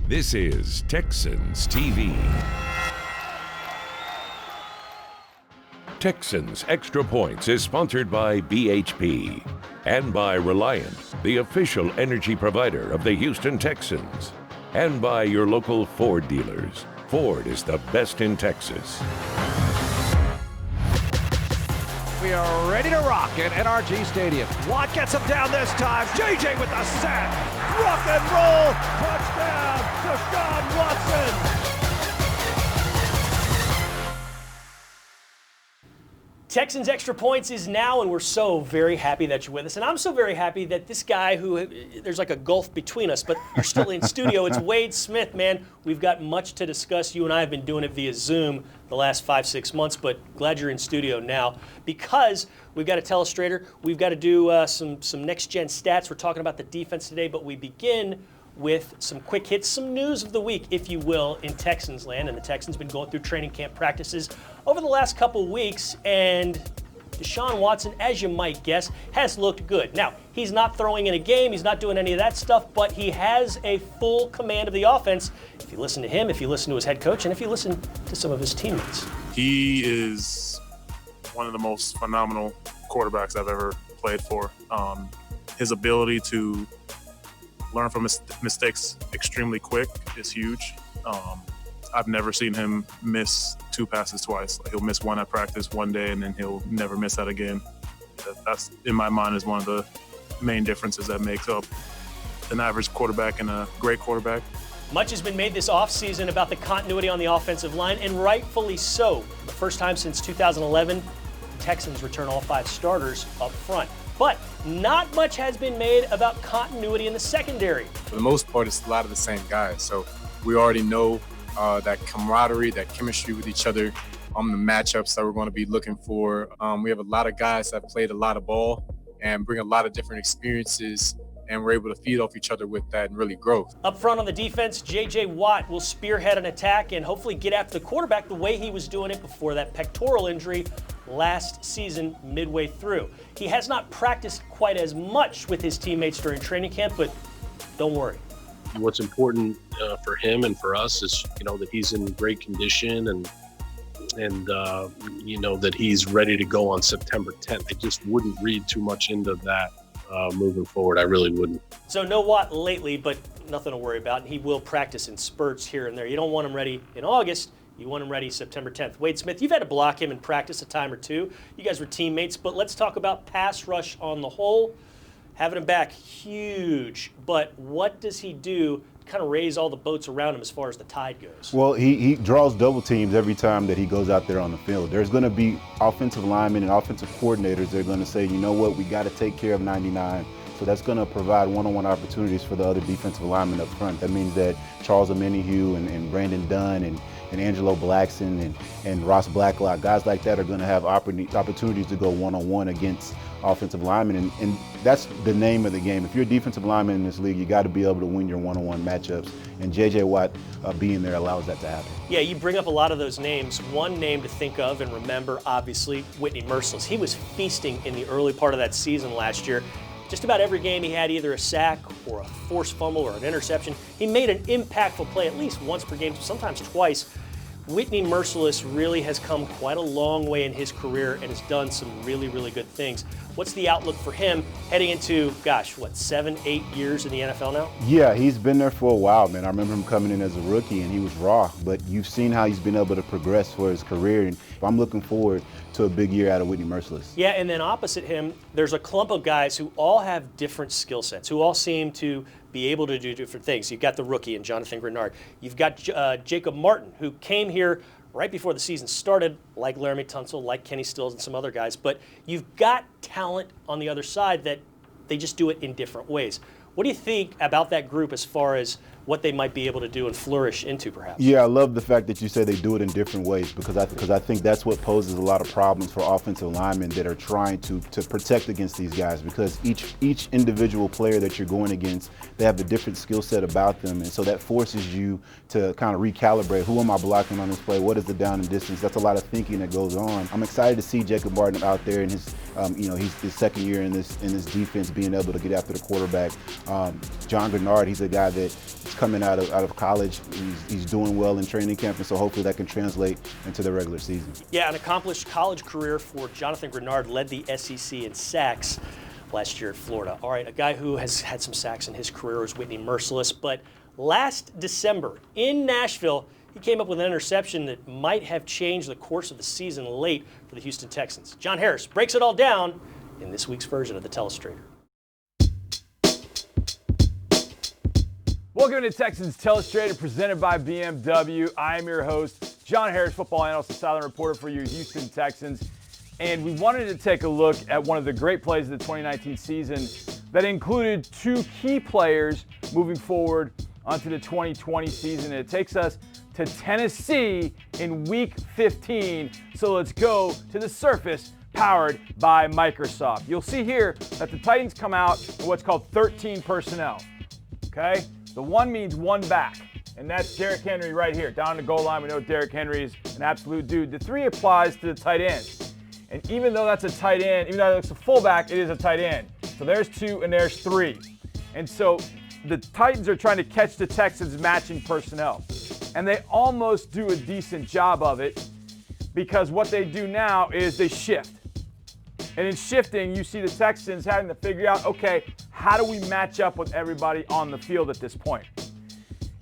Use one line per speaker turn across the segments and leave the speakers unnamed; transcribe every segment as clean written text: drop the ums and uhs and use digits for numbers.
This is Texans TV. Texans Extra Points is sponsored by BHP and by Reliant, the official energy provider of the Houston Texans, and by your local Ford dealers. Ford is the best in Texas.
We are ready to rock at NRG Stadium. Watt gets him down this time. JJ with the sack. Rock and roll. Touchdown. Desean Watson.
Texans Extra Points is now, and we're so very happy that you're with us. And I'm so very happy that this guy who, there's like a gulf between us, but you're still in studio. It's Wade Smith, man. We've got much to discuss. You and I have been doing it via Zoom the last 5-6 months, but glad you're in studio now because we've got a telestrator. We've got to do some next-gen stats. We're talking about the defense today, but we begin with some quick hits, some news of the week, if you will, in Texans land. And the Texans been going through training camp practices over the last couple weeks, and Desean Watson, as you might guess, has looked good. Now, he's not throwing in a game, he's not doing any of that stuff, but he has a full command of the offense. If you listen to him, if you listen to his head coach, and if you listen to some of his teammates.
He is one of the most phenomenal quarterbacks I've ever played for. His ability to learn from his mistakes extremely quick is huge. I've never seen him miss 2 passes twice. Like, he'll miss one at practice one day and then he'll never miss that again. That's, in my mind, is one of the main differences that makes up an average quarterback and a great quarterback.
Much has been made this offseason about the continuity on the offensive line, and rightfully so. The first time since 2011, the Texans return all 5 starters up front. But not much has been made about continuity in the secondary.
For the most part, it's a lot of the same guys. So we already know that camaraderie, that chemistry with each other, the matchups that we're going to be looking for. We have a lot of guys that played a lot of ball and bring a lot of different experiences, and we're able to feed off each other with that and really grow.
Up front on the defense, J.J. Watt will spearhead an attack and hopefully get after the quarterback the way he was doing it before that pectoral injury last season midway through. He has not practiced quite as much with his teammates during training camp, but don't worry.
What's important for him and for us is, that he's in great condition and that he's ready to go on September 10th. I just wouldn't read too much into that moving forward. I really wouldn't.
So no Watt lately, but nothing to worry about. He will practice in spurts here and there. You don't want him ready in August. You want him ready September 10th. Wade Smith, you've had to block him in practice a time or two. You guys were teammates, but let's talk about pass rush on the whole. Having him back, huge. But what does he do to kind of raise all the boats around him as far as the tide goes?
Well, he draws double teams every time that he goes out there on the field. There's going to be offensive linemen and offensive coordinators that are going to say, you know what, we got to take care of 99. So that's going to provide one-on-one opportunities for the other defensive linemen up front. That means that Charles Omenihu and Brandon Dunn and Angelo Blackson and Ross Blacklock, guys like that are going to have opportunities to go one-on-one against offensive linemen, and that's the name of the game. If you're a defensive lineman in this league, you got to be able to win your one-on-one matchups, and J.J. Watt being there allows that to happen.
Yeah, you bring up a lot of those names. One name to think of and remember, obviously, Whitney Merciless. He was feasting in the early part of that season last year. Just about every game he had either a sack or a forced fumble or an interception. He made an impactful play at least once per game, sometimes twice. Whitney Merciless really has come quite a long way in his career and has done some really, really good things. What's the outlook for him heading into, 7-8 years in the NFL now?
Yeah, he's been there for a while, man. I remember him coming in as a rookie and he was raw, but you've seen how he's been able to progress for his career, and I'm looking forward to a big year out of Whitney Merciless.
Yeah, and then opposite him, there's a clump of guys who all have different skill sets, who all seem to be able to do different things. You've got the rookie in Jonathan Grenard. You've got Jacob Martin, who came here right before the season started, like Laramie Tunsil, like Kenny Stills and some other guys. But you've got talent on the other side that they just do it in different ways. What do you think about that group as far as what they might be able to do and flourish into, perhaps?
Yeah, I love the fact that you say they do it in different ways because I think that's what poses a lot of problems for offensive linemen that are trying to protect against these guys, because each individual player that you're going against, they have a different skill set about them, and so that forces you to kind of recalibrate. Who am I blocking on this play? What is the down and distance? That's a lot of thinking that goes on. I'm excited to see Jacob Martin out there in his, he's his second year in this defense, being able to get after the quarterback. John Grenard, he's a guy that coming out of college. He's doing well in training camp, and so hopefully that can translate into the regular season.
Yeah, an accomplished college career for Jonathan Grenard, led the SEC in sacks last year at Florida. All right, a guy who has had some sacks in his career was Whitney Merciless, but last December in Nashville, he came up with an interception that might have changed the course of the season late for the Houston Texans. John Harris breaks it all down in this week's version of the Telestrator.
Welcome to Texans Telestrator, presented by BMW. I am your host, John Harris, football analyst and sideline reporter for your Houston Texans. And we wanted to take a look at one of the great plays of the 2019 season that included two key players moving forward onto the 2020 season. And it takes us to Tennessee in Week 15. So let's go to the surface, powered by Microsoft. You'll see here that the Titans come out in what's called 13 personnel. Okay? The one means one back, and that's Derrick Henry right here. Down the goal line, we know Derrick Henry is an absolute dude. The three applies to the tight end. And even though that's a tight end, even though it looks a fullback, it is a tight end. So there's two and there's three. And so the Titans are trying to catch the Texans matching personnel. And they almost do a decent job of it, because what they do now is they shift. And in shifting, you see the Texans having to figure out, okay, how do we match up with everybody on the field at this point?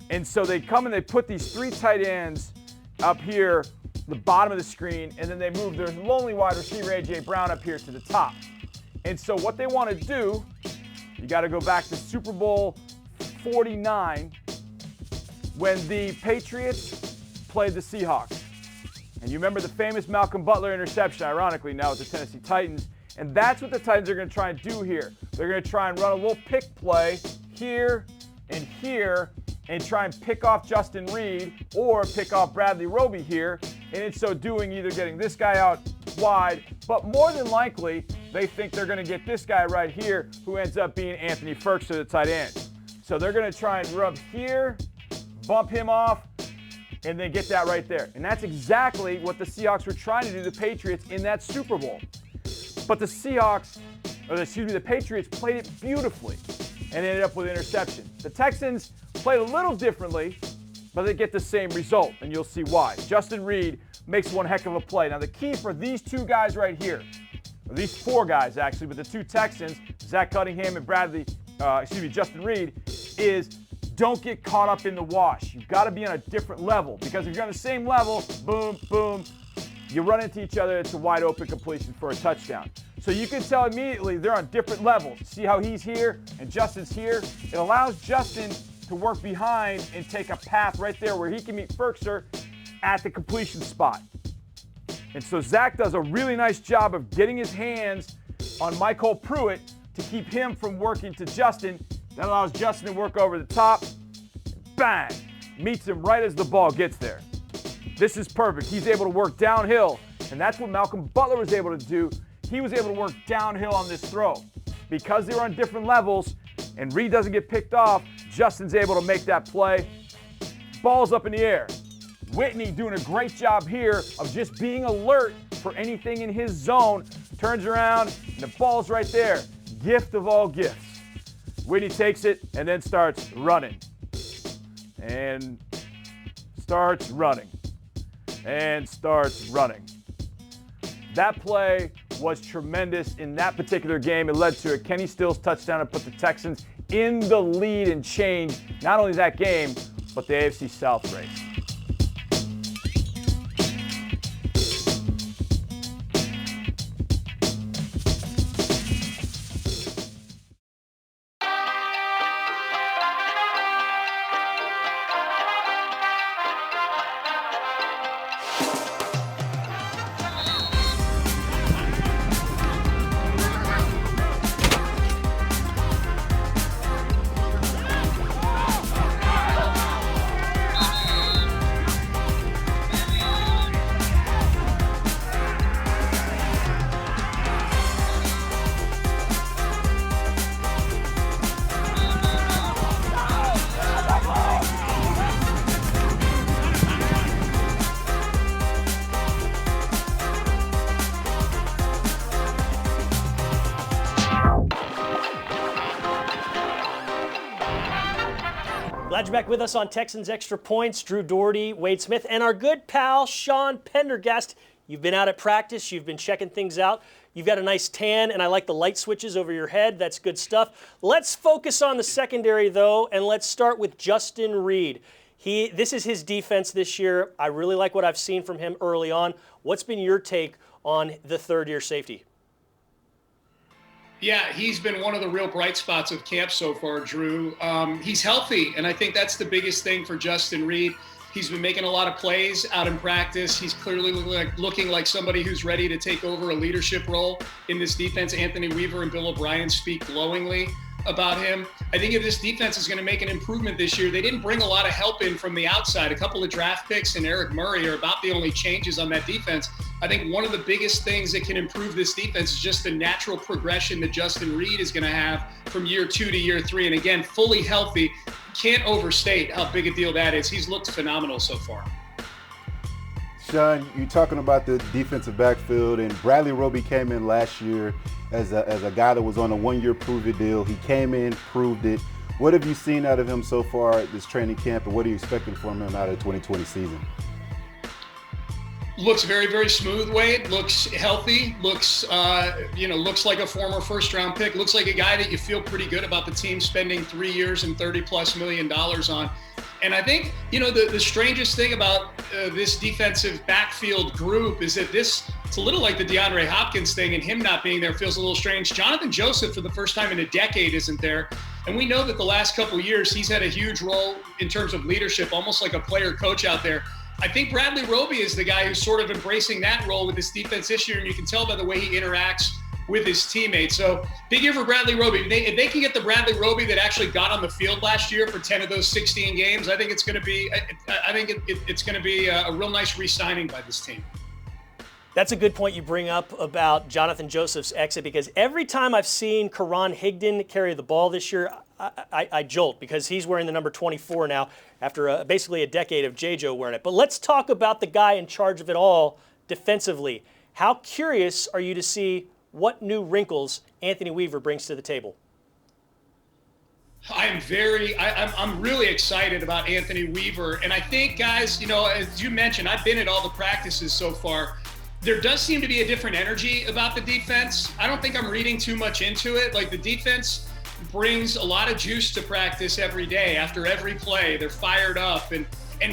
And so they come and they put these three tight ends up here, the bottom of the screen, and then they move their lonely wide receiver, A.J. Brown, up here to the top. And so what they want to do, you got to go back to Super Bowl 49, when the Patriots played the Seahawks. And you remember the famous Malcolm Butler interception, ironically, now with the Tennessee Titans. And that's what the Titans are going to try and do here. They're going to try and run a little pick play here and try and pick off Justin Reed or pick off Bradley Roby here. And in so doing, either getting this guy out wide, but more than likely, they think they're going to get this guy right here, who ends up being Anthony Firkser, the tight end. So they're going to try and rub here, bump him off, and then get that right there. And that's exactly what the Seahawks were trying to do to the Patriots in that Super Bowl. But the Patriots played it beautifully and ended up with an interception. The Texans played a little differently, but they get the same result, and you'll see why. Justin Reed makes one heck of a play. Now the key for these two guys right here, or these four guys actually, but the two Texans, Zach Cunningham and Justin Reed, is don't get caught up in the wash. You've got to be on a different level, because if you're on the same level, boom, boom, you run into each other, it's a wide open completion for a touchdown. So you can tell immediately they're on different levels. See how he's here and Justin's here? It allows Justin to work behind and take a path right there where he can meet Firkser at the completion spot. And so Zach does a really nice job of getting his hands on Michael Pruitt to keep him from working to Justin. That allows Justin to work over the top. Bang! Meets him right as the ball gets there. This is perfect. He's able to work downhill, and that's what Malcolm Butler was able to do. He was able to work downhill on this throw. Because they were on different levels and Reed doesn't get picked off, Justin's able to make that play. Ball's up in the air. Whitney doing a great job here of just being alert for anything in his zone. Turns around, and the ball's right there. Gift of all gifts. Whitney takes it and then starts running. And starts running. And starts running. That play was tremendous in that particular game. It led to a Kenny Stills touchdown and put the Texans in the lead and changed not only that game, but the AFC South race.
Glad you're back with us on Texans Extra Points. Drew Dougherty, Wade Smith, and our good pal, Sean Pendergast. You've been out at practice. You've been checking things out. You've got a nice tan, and I like the light switches over your head. That's good stuff. Let's focus on the secondary, though, and let's start with Justin Reid. This is his defense this year. I really like what I've seen from him early on. What's been your take on the third-year safety?
Yeah, he's been one of the real bright spots of camp so far, Drew. He's healthy, and I think that's the biggest thing for Justin Reid. He's been making a lot of plays out in practice. He's clearly looking like somebody who's ready to take over a leadership role in this defense. Anthony Weaver and Bill O'Brien speak glowingly about him. I think if this defense is going to make an improvement this year, they didn't bring a lot of help in from the outside. A couple of draft picks and Eric Murray are about the only changes on that defense. I think one of the biggest things that can improve this defense is just the natural progression that Justin Reid is going to have from year 2 to year 3. And again, fully healthy. Can't overstate how big a deal that is. He's looked phenomenal so far.
Sean, you're talking about the defensive backfield, and Bradley Roby came in last year as a guy that was on a one-year prove-it deal. He came in, proved it. What have you seen out of him so far at this training camp, and what are you expecting from him out of the 2020 season?
Looks very, very smooth, Wade. Looks healthy. Looks like a former first-round pick. Looks like a guy that you feel pretty good about the team spending 3 years and $30+ million on. And I think, the strangest thing about this defensive backfield group is that it's a little like the DeAndre Hopkins thing, and him not being there feels a little strange. Jonathan Joseph, for the first time in a decade, isn't there. And we know that the last couple of years, he's had a huge role in terms of leadership, almost like a player coach out there. I think Bradley Roby is the guy who's sort of embracing that role with this defense this year, and you can tell by the way he interacts with his teammates. So big year for Bradley Roby. If they can get the Bradley Roby that actually got on the field last year for 10 of those 16 games, I think it's going to be a real nice re-signing by this team.
That's a good point you bring up about Jonathan Joseph's exit, because every time I've seen Karan Higdon carry the ball this year, I jolt, because he's wearing the number 24 now after basically a decade of J-Jo wearing it. But let's talk about the guy in charge of it all defensively. How curious are you to see what new wrinkles Anthony Weaver brings to the table?
I'm really excited about Anthony Weaver. And I think, guys, as you mentioned, I've been at all the practices so far. There does seem to be a different energy about the defense. I don't think I'm reading too much into it. Like, the defense brings a lot of juice to practice every day. After every play, they're fired up. And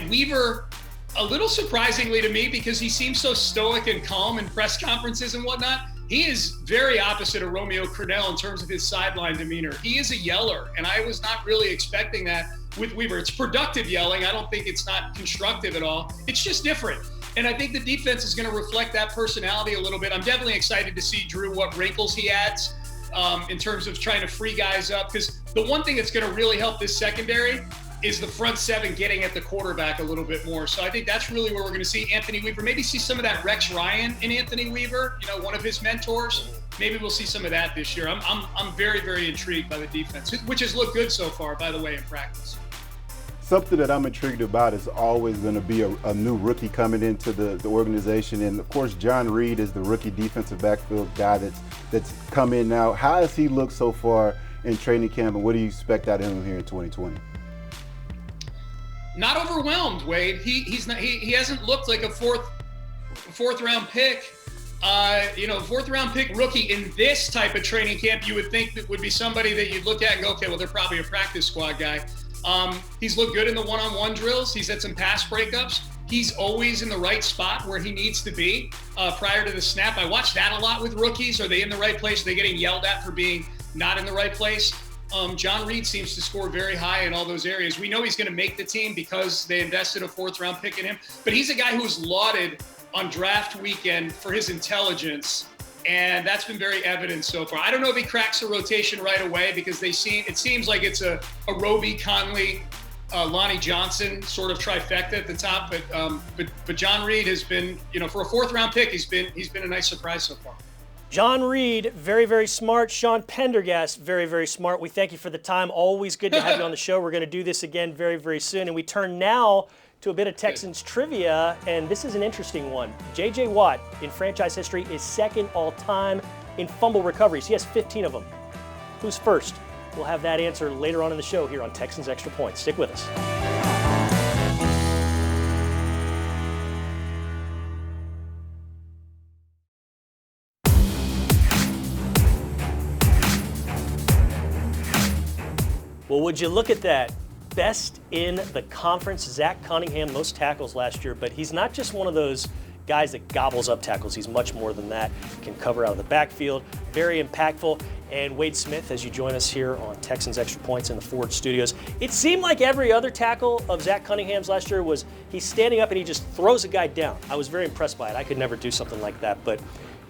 Weaver, a little surprisingly to me, because he seems so stoic and calm in press conferences and whatnot, he is very opposite of Romeo Crennel in terms of his sideline demeanor. He is a yeller, and I was not really expecting that with Weaver. It's productive yelling. I don't think it's not constructive at all. It's just different. And I think the defense is going to reflect that personality a little bit. I'm definitely excited to see, Drew, what wrinkles he adds in terms of trying to free guys up. Because the one thing that's going to really help this secondary is the front seven getting at the quarterback a little bit more. So I think that's really where we're going to see Anthony Weaver. Maybe see some of that Rex Ryan in Anthony Weaver, one of his mentors. Maybe we'll see some of that this year. I'm very, very intrigued by the defense, which has looked good so far, by the way, in practice.
Something that I'm intrigued about is always going to be a new rookie coming into the organization. And, of course, John Reid is the rookie defensive backfield guy that's come in now. How has he looked so far in training camp, and what do you expect out of him here in 2020?
Not overwhelmed, Wade. He hasn't looked like a fourth round pick. Fourth round pick rookie in this type of training camp. You would think that would be somebody that you'd look at and go, okay, well, they're probably a practice squad guy. He's looked good in the one-on-one drills. He's had some pass breakups. He's always in the right spot where he needs to be prior to the snap. I watch that a lot with rookies. Are they in the right place? Are they getting yelled at for being not in the right place? John Reid seems to score very high in all those areas. We know he's going to make the team because they invested a fourth-round pick in him. But he's a guy who was lauded on draft weekend for his intelligence, and that's been very evident so far. I don't know if he cracks the rotation right away, because it seems like it's a Roby, Conley, Lonnie Johnson sort of trifecta at the top. But John Reid has been, for a fourth-round pick, he's been a nice surprise so far.
John Reid, very, very smart. Sean Pendergast, very, very smart. We thank you for the time. Always good to have you on the show. We're going to do this again very, very soon. And we turn now to a bit of Texans trivia, and this is an interesting one. J.J. Watt, in franchise history, is second all-time in fumble recoveries. He has 15 of them. Who's first? We'll have that answer later on in the show here on Texans Extra Points. Stick with us. Well, would you look at that? Best in the conference, Zach Cunningham, most tackles last year, but he's not just one of those guys that gobbles up tackles. He's much more than that. Can cover out of the backfield, very impactful. And Wade Smith, as you join us here on Texans Extra Points in the Ford Studios. It seemed like every other tackle of Zach Cunningham's last year was he's standing up and he just throws a guy down. I was very impressed by it. I could never do something like that, but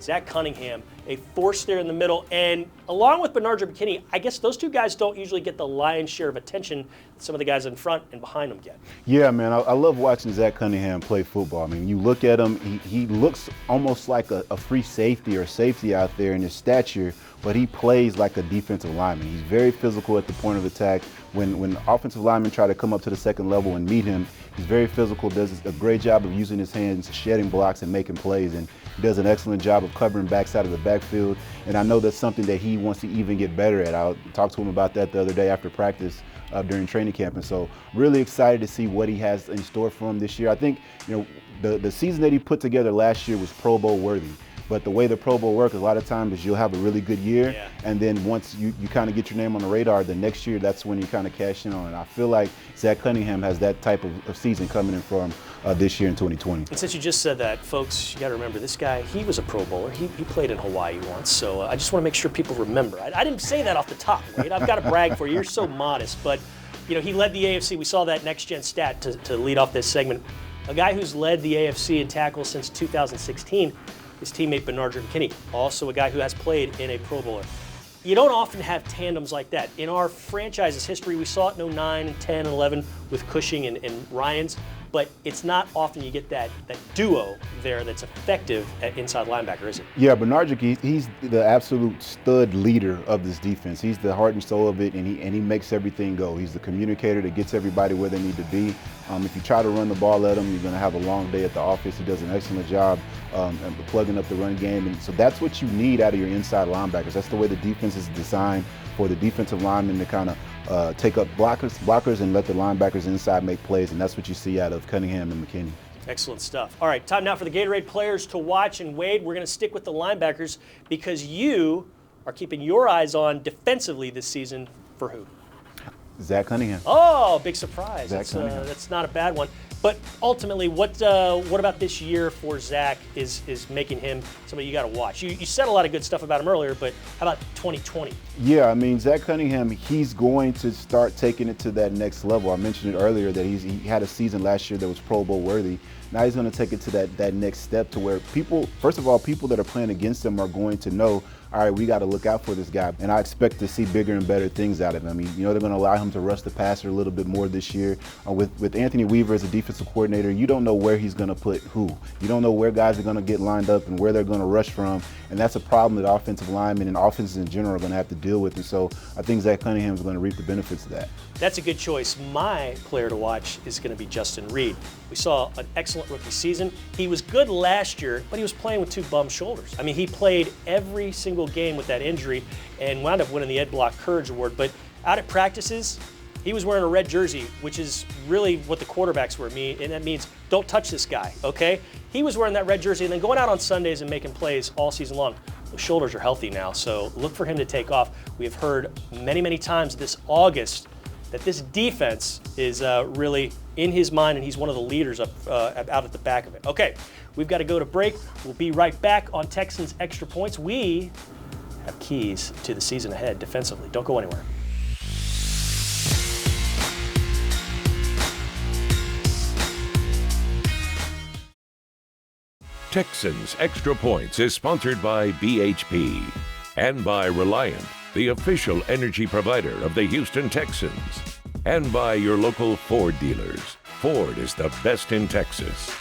Zach Cunningham, a force there in the middle, and along with Bernard Kinney, I guess those two guys don't usually get the lion's share of attention that some of the guys in front and behind them get.
Yeah, man, I love watching Zach Cunningham play football. I mean, you look at him, he looks almost like a free safety or safety out there in his stature, but he plays like a defensive lineman. He's very physical at the point of attack. When offensive linemen try to come up to the second level and meet him, he's very physical, does a great job of using his hands, shedding blocks and making plays, and he does an excellent job of covering backside of the backfield. And I know that's something that he wants to even get better at. I talked to him about that the other day after practice during training camp, and so really excited to see what he has in store for him this year. I think the season that he put together last year was Pro Bowl worthy. But the way the Pro Bowl works, a lot of times is you'll have a really good year, and then once you kind of get your name on the radar, the next year, that's when you kind of cash in on it. I feel like Zach Cunningham has that type of season coming in for him this year in 2020.
And since you just said that, folks, you got to remember, this guy, he was a Pro Bowler. He played in Hawaii once, so I just want to make sure people remember. I didn't say that off the top, Wade. I've got to brag for you. You're so modest. But, he led the AFC. We saw that next-gen stat to lead off this segment. A guy who's led the AFC in tackles since 2016, his teammate Bernard Kinney, also a guy who has played in a Pro Bowler. You don't often have tandems like that. In our franchise's history, we saw it in 09 and 10 and 11 with Cushing and Ryans, but it's not often you get that duo there that's effective at inside linebacker, is it?
Yeah, Bernard, he's the absolute stud leader of this defense. He's the heart and soul of it, and he makes everything go. He's the communicator that gets everybody where they need to be. If you try to run the ball at him, you're going to have a long day at the office. He does an excellent job plugging up the run game, and so that's what you need out of your inside linebackers. That's the way the defense is designed, for the defensive linemen to kind of take up blockers and let the linebackers inside make plays, and that's what you see out of Cunningham and McKinney.
Excellent stuff. All right, time now for the Gatorade players to watch. And Wade, we're going to stick with the linebackers because you are keeping your eyes on defensively this season for who?
Zach Cunningham.
Oh, big surprise.
Cunningham.
That's not a bad one. But ultimately, what about this year for Zach is making him somebody you got to watch? You said a lot of good stuff about him earlier, but how about 2020?
Yeah, I mean, Zach Cunningham, he's going to start taking it to that next level. I mentioned it earlier that he had a season last year that was Pro Bowl worthy. Now he's going to take it to that next step to where people that are playing against him are going to know, all right, we got to look out for this guy. And I expect to see bigger and better things out of him. I mean, they're going to allow him to rush the passer a little bit more this year. With Anthony Weaver as a defensive coordinator, you don't know where he's going to put who. You don't know where guys are going to get lined up and where they're going to rush from. And that's a problem that offensive linemen and offenses in general are going to have to deal with. And so I think Zach Cunningham is going to reap the benefits of that.
That's a good choice. My player to watch is going to be Justin Reed. We saw an excellent rookie season. He was good last year, but he was playing with two bum shoulders. I mean, he played every single game with that injury and wound up winning the Ed Block Courage Award. But out at practices, he was wearing a red jersey, which is really what the quarterbacks were. And that means don't touch this guy, okay? He was wearing that red jersey and then going out on Sundays and making plays all season long. Those shoulders are healthy now, so look for him to take off. We have heard many, many times this August that this defense is really in his mind, and he's one of the leaders out at the back of it. Okay, we've got to go to break. We'll be right back on Texans Extra Points. We have keys to the season ahead defensively. Don't go anywhere.
Texans Extra Points is sponsored by BHP and by Reliant, the official energy provider of the Houston Texans, and by your local Ford dealers. Ford is the best in Texas.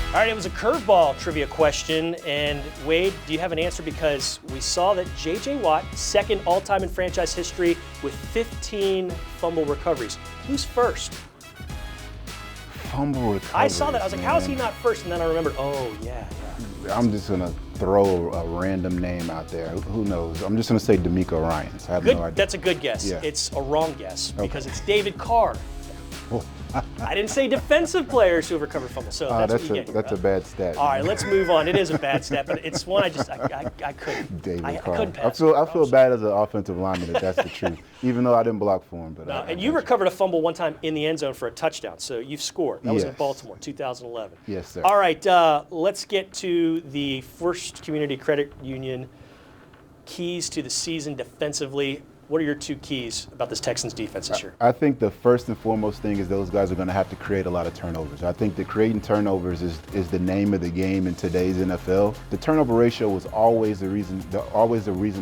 All right, it was a curveball trivia question, and Wade, do you have an answer? Because we saw that J.J. Watt, second all-time in franchise history with 15 fumble recoveries. Who's first?
fumble recovery.
I saw that. I was like, how's he not first? And then I remembered, oh, yeah.
I'm just going to throw a random name out there. Who knows? I'm just going to say D'Amico Ryans. I have no idea.
That's a good guess.
Yeah.
It's a wrong guess because it's David Carr. I didn't say defensive players who have recovered fumbles, so that's what you get.
That's a bad stat.
All right, let's move on. It is a bad stat, but it's one I couldn't.
David
I
Carr.
couldn't pass.
I feel bad as an offensive lineman if that's the truth, even though I didn't block for him. But
No, and you recovered a fumble one time in the end zone for a touchdown, so you've scored. That was in
Yes.
Baltimore, 2011.
Yes, sir.
All right, let's get to the First Community Credit Union keys to the season defensively. What are your two keys about this Texans defense this year?
I think the first and foremost thing is those guys are going to have to create a lot of turnovers. I think that creating turnovers is the name of the game in today's NFL. The turnover ratio was always the reason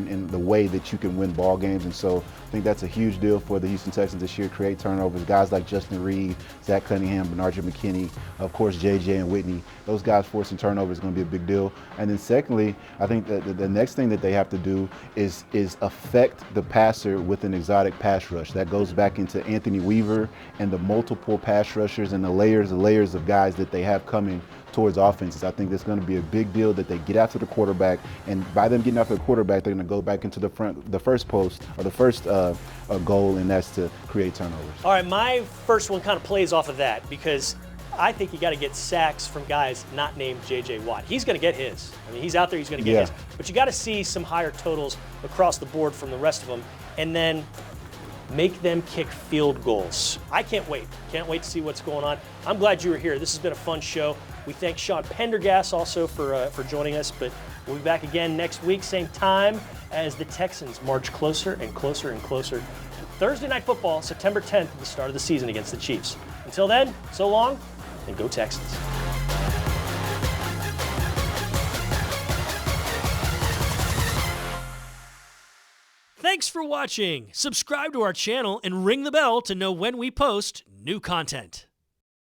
in the way that you can win ball games, and so I think that's a huge deal for the Houston Texans this year. Create turnovers. Guys like Justin Reed, Zach Cunningham, Bernard McKinney, of course JJ and Whitney. Those guys forcing turnovers is going to be a big deal. And then secondly, I think that the next thing that they have to do is affect the passer with an exotic pass rush. That goes back into Anthony Weaver and the multiple pass rushers and the layers of guys that they have coming towards offenses. I think that's going to be a big deal that they get after the quarterback, and by them getting after the quarterback, they're going to go back into the first post or the first goal, and that's to create turnovers.
All right, my first one kind of plays off of that because I think you got to get sacks from guys not named J.J. Watt. He's going to get his. I mean, he's out there, he's going to get his. But you got to see some higher totals across the board from the rest of them, and then make them kick field goals. I can't wait. Can't wait to see what's going on. I'm glad you were here. This has been a fun show. We thank Sean Pendergast also for joining us, but we'll be back again next week, same time, as the Texans march closer and closer and closer to Thursday Night Football, September 10th, the start of the season against the Chiefs. Until then, so long, and go Texans. Thanks for watching. Subscribe to our channel and ring the bell to know when we post new content.